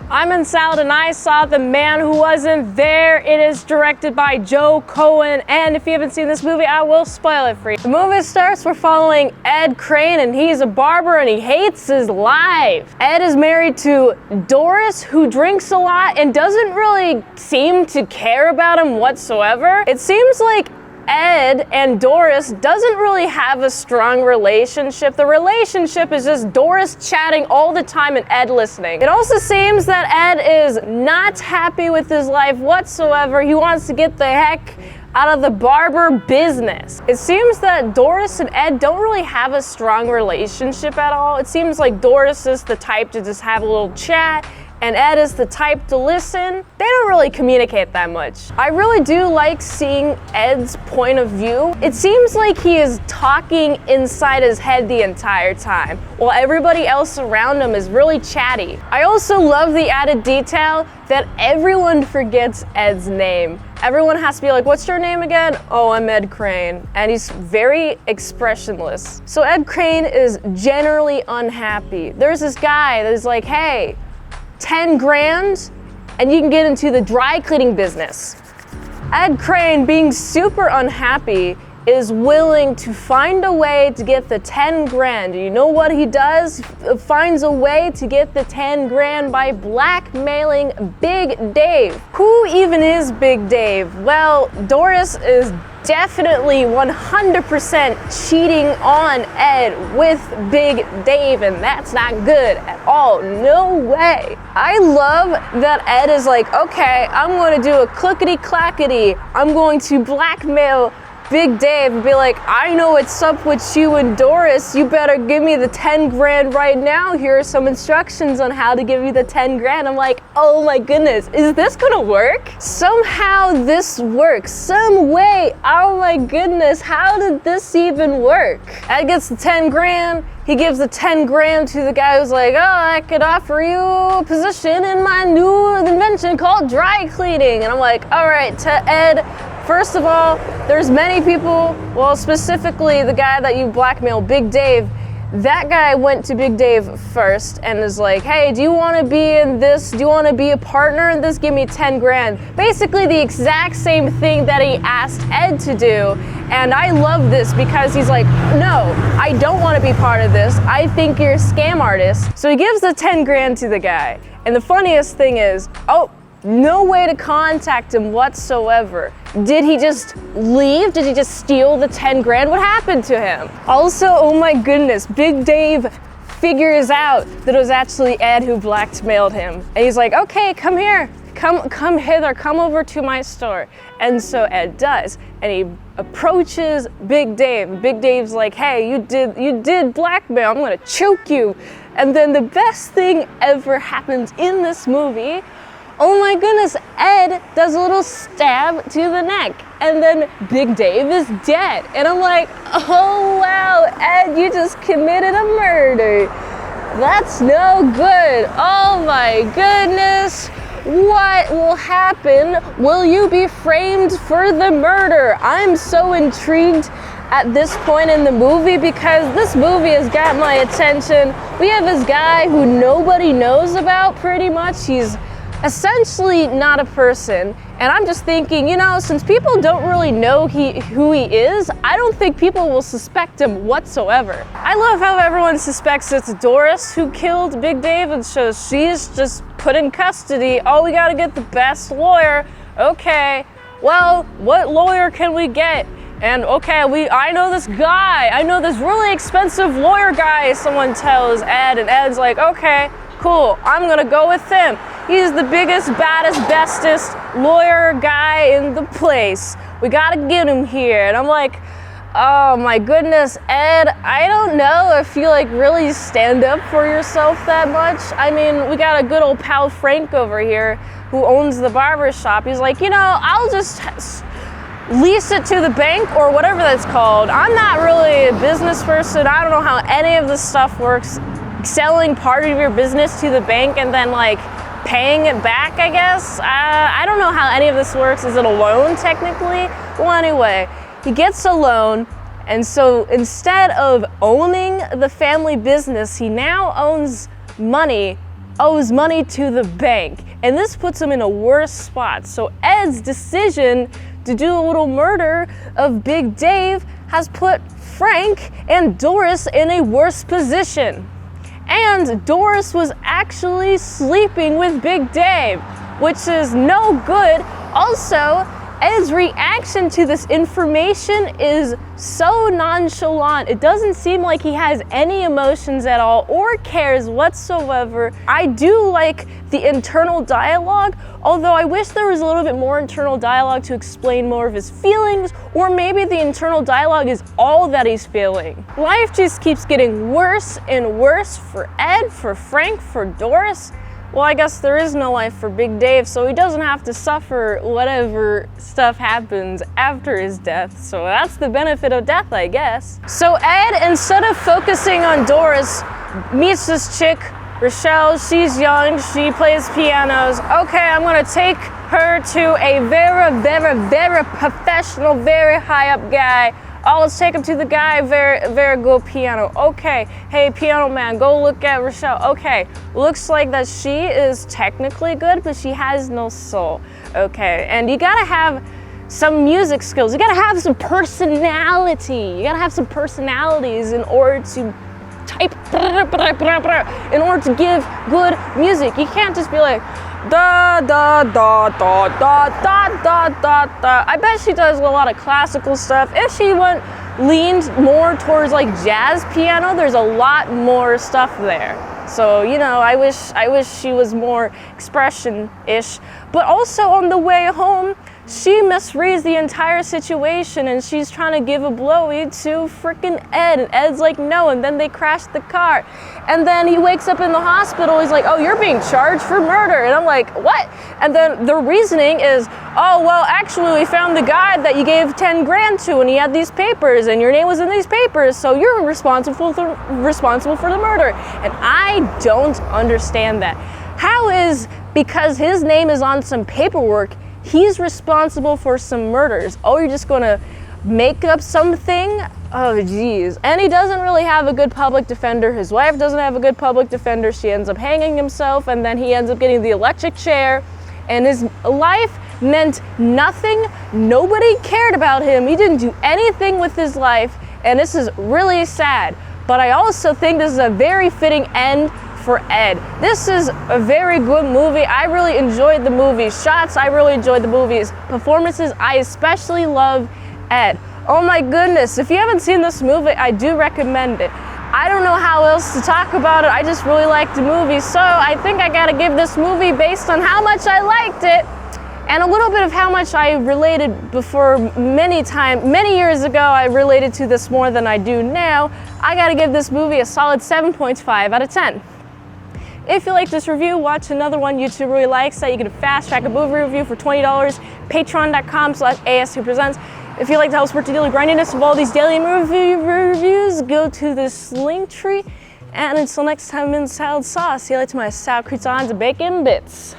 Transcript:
I'm in Salad and I Saw the Man Who Wasn't There. It is directed by Joe Cohen, and if you haven't seen this movie, I will spoil it for you. The movie starts, we're following Ed Crane, and he's a barber and he hates his life. Ed is married to Doris, who drinks a lot and doesn't really seem to care about him whatsoever. It seems like Ed and Doris doesn't really have a strong relationship. The relationship is just Doris chatting all the time and Ed listening. It also seems that Ed is not happy with his life whatsoever. He wants to get the heck out of the barber business. It seems that Doris and Ed don't really have a strong relationship at all. It seems like Doris is the type to just have a little chat, and Ed is the type to listen. They don't really communicate that much. I really do like seeing Ed's point of view. It seems like he is talking inside his head the entire time, while everybody else around him is really chatty. I also love the added detail that everyone forgets Ed's name. Everyone has to be like, what's your name again? Oh, I'm Ed Crane. And he's very expressionless. So Ed Crane is generally unhappy. There's this guy that is like, hey, 10 grand and you can get into the dry cleaning business. Ed Crane, being super unhappy, is willing to find a way to get the 10 grand. You know what he does? Finds a way to get the 10 grand by blackmailing Big Dave. Who even is Big Dave? Well, Doris is definitely 100% cheating on Ed with Big Dave, and that's not good at all. No way. I love that Ed is like, okay, I'm going to do a clickety-clackety. I'm going to blackmail Big Dave and be like, I know what's up with you and Doris. You better give me the 10 grand right now. Here are some instructions on how to give you the 10 grand. I'm like, oh my goodness, is this gonna work? Somehow this works, some way. Oh my goodness, how did this even work? Ed gets the 10 grand. He gives the 10 grand to the guy who's like, oh, I could offer you a position in my new invention called dry cleaning. And I'm like, all right, to Ed, first of all, there's many people, well, specifically the guy that you blackmailed, Big Dave. That guy went to Big Dave first and is like, hey, do you want to be in this? Do you want to be a partner in this? Give me 10 grand. Basically the exact same thing that he asked Ed to do. And I love this because he's like, no, I don't want to be part of this. I think you're a scam artist. So he gives the 10 grand to the guy. And the funniest thing is, oh, no way to contact him whatsoever. Did he just leave? Did he just steal the 10 grand? What happened to him? Also, oh my goodness, Big Dave figures out that it was actually Ed who blackmailed him. And he's like, okay, come here. Come hither, come over to my store. And so Ed does. And he approaches Big Dave. Big Dave's like, hey, you did blackmail. I'm gonna choke you. And then the best thing ever happens in this movie. Oh my goodness, Ed does a little stab to the neck, and then Big Dave is dead. And I'm like, oh wow, Ed, you just committed a murder. That's no good. Oh my goodness. What will happen? Will you be framed for the murder? I'm so intrigued at this point in the movie because this movie has got my attention. We have this guy who nobody knows about pretty much. He's essentially not a person, and I'm just thinking, you know, since people don't really know who he is, I don't think people will suspect him whatsoever. I love how everyone suspects it's Doris who killed Big Dave, and so she's just put in custody. Oh, we gotta get the best lawyer. Okay, well, what lawyer can we get? And okay, I know this guy. I know this really expensive lawyer guy, someone tells Ed, and Ed's like, okay, cool, I'm gonna go with him. He's the biggest, baddest, bestest lawyer guy in the place. We gotta get him here. And I'm like, oh my goodness, Ed, I don't know if you like really stand up for yourself that much. I mean, we got a good old pal Frank over here who owns the barber shop. He's like, you know, I'll just lease it to the bank or whatever that's called. I'm not really a business person. I don't know how any of this stuff works. Selling part of your business to the bank and then like paying it back, I guess. I don't know how any of this works. Is it a loan technically? Well, anyway, he gets a loan, and so instead of owning the family business, he now owns money owes money to the bank, and this puts him in a worse spot. So Ed's decision to do a little murder of Big Dave has put Frank and Doris in a worse position. And Doris was actually sleeping with Big Dave, which is no good. Also, Ed's reaction to this information is so nonchalant. It doesn't seem like he has any emotions at all or cares whatsoever. I do like the internal dialogue, although I wish there was a little bit more internal dialogue to explain more of his feelings, or maybe the internal dialogue is all that he's feeling. Life just keeps getting worse and worse for Ed, for Frank, for Doris. Well, I guess there is no life for Big Dave, so he doesn't have to suffer whatever stuff happens after his death. So that's the benefit of death, I guess. So Ed, instead of focusing on Doris, meets this chick, Rochelle. She's young, she plays pianos. Okay, I'm gonna take her to a very professional, very high up guy. Oh, let's take him to the guy, very good piano. Okay, hey piano man, go look at Rochelle. Okay, looks like that she is technically good, but she has no soul. Okay, and you gotta have some music skills. You gotta have some personality. You gotta have some personalities in order to type, in order to give good music. You can't just be like, da da da da da da da da da. I bet she does a lot of classical stuff. If she leaned more towards like jazz piano, there's a lot more stuff there. So, you know, I wish she was more expression-ish. But also on the way home, she misreads the entire situation and she's trying to give a blowy to freaking Ed. And Ed's like, no, and then they crash the car. And then he wakes up in the hospital, he's like, oh, you're being charged for murder. And I'm like, what? And then the reasoning is, oh, well, actually we found the guy that you gave 10 grand to and he had these papers and your name was in these papers, so you're responsible for the murder. And I don't understand that. How is, because his name is on some paperwork, he's responsible for some murders? Oh, you're just gonna make up something? Oh, geez. And he doesn't really have a good public defender. His wife doesn't have a good public defender. She ends up hanging himself, and then he ends up getting the electric chair, and his life meant nothing. Nobody cared about him. He didn't do anything with his life, and this is really sad. But I also think this is a very fitting end for Ed. This is a very good movie. I really enjoyed the movie's shots. I really enjoyed the movie's performances. I especially love Ed. Oh my goodness, if you haven't seen this movie, I do recommend it. I don't know how else to talk about it. I just really liked the movie, so I think I gotta give this movie based on how much I liked it and a little bit of how much I related before. Many years ago, I related to this more than I do now. I gotta give this movie a solid 7.5 out of 10. If you like this review, watch another one YouTube really likes that. You get a fast track a movie review for $20, patreon.com/ASEPresents. If you like to help support the daily grindiness of all these daily movie reviews, go to this link tree. And until next time, mint salad sauce. See you later, my sour croutons and bacon bits.